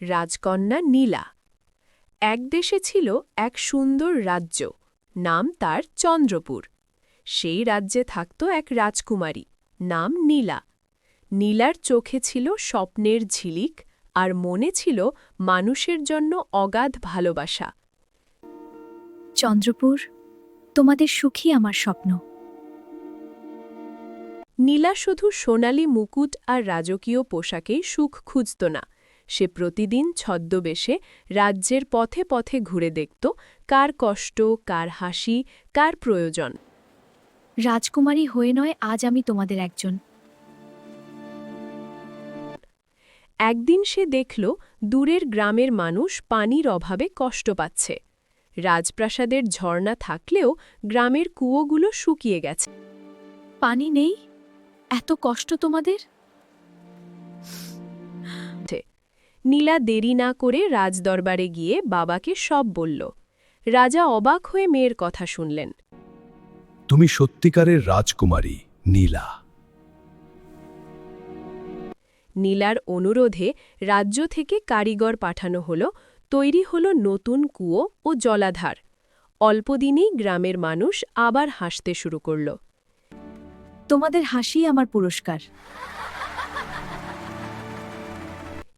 রাজকন্যা নীলা। এক দেশে ছিল এক সুন্দর রাজ্য, নাম তার চন্দ্রপুর। সেই রাজ্যে থাকত এক রাজকুমারী, নাম নীলা। নীলার চোখে ছিল স্বপ্নের ঝিলিক, আর মনে ছিল মানুষের জন্য অগাধ ভালোবাসা। চন্দ্রপুর, তোমাদের সুখী আমার স্বপ্ন। নীলা শুধু সোনালি মুকুট আর রাজকীয় পোশাকেই সুখ খুঁজত না, সে প্রতিদিন ছদ্মবেশে রাজ্যের পথে পথে ঘুরে দেখত কার কষ্ট, কার হাসি, কার প্রয়োজন। রাজকুমারী হয়ে নয়, আজ আমি তোমাদের একজন। একদিন সে দেখল দূরের গ্রামের মানুষ পানির অভাবে কষ্ট পাচ্ছে। রাজপ্রাসাদের ঝর্ণা থাকলেও গ্রামের কুয়োগুলো শুকিয়ে গেছে। পানি নেই? এত কষ্ট তোমাদের? নীলা দেরি না করে রাজদরবারে গিয়ে বাবাকে সব বলল। রাজা অবাক হয়ে মেয়ের কথা শুনলেন। তুমি সত্যিকারের রাজকুমারী, নীলা। নীলার অনুরোধে রাজ্য থেকে কারিগর পাঠানো হল, তৈরি হল নতুন কুয়ো ও জলাধার। অল্পদিনেই গ্রামের মানুষ আবার হাসতে শুরু করল। তোমাদের হাসি আমার পুরস্কার।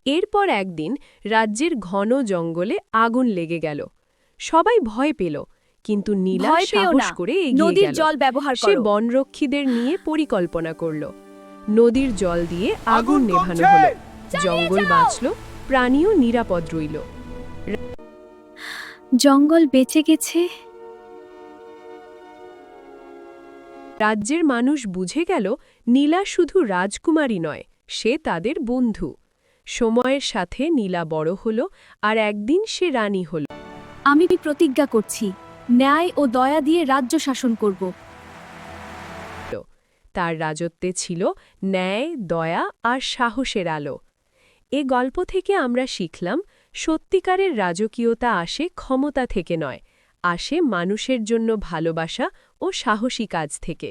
এরপর একদিন রাজ্যের ঘন জঙ্গলে আগুন লেগে গেল। সবাই ভয় পেল, কিন্তু নীলা ভয় পেও সাহস না, করে এগিয়ে নদীর গেল। জল ব্যবহার সে করো। বনরক্ষীদের নিয়ে পরিকল্পনা করল। নদীর জল দিয়ে আগুন নেভানো হল। জঙ্গল বাঁচল, প্রাণীও নিরাপদ রইল। জঙ্গল বেঁচে গেছে। রাজ্যের মানুষ বুঝে গেল নীলা শুধু রাজকুমারী নয়, সে তাদের বন্ধু। সময়ের সাথে নীলা বড় হল, আর একদিন সে রানী হল। আমি প্রতিজ্ঞা করছি, ন্যায় ও দয়া দিয়ে রাজ্য শাসন করব। তার রাজত্বে ছিল ন্যায়, দয়া আর সাহসের আলো। এ গল্প থেকে আমরা শিখলাম, সত্যিকারের রাজকীয়তা আসে ক্ষমতা থেকে নয়, আসে মানুষের জন্য ভালোবাসা ও সাহসী কাজ থেকে।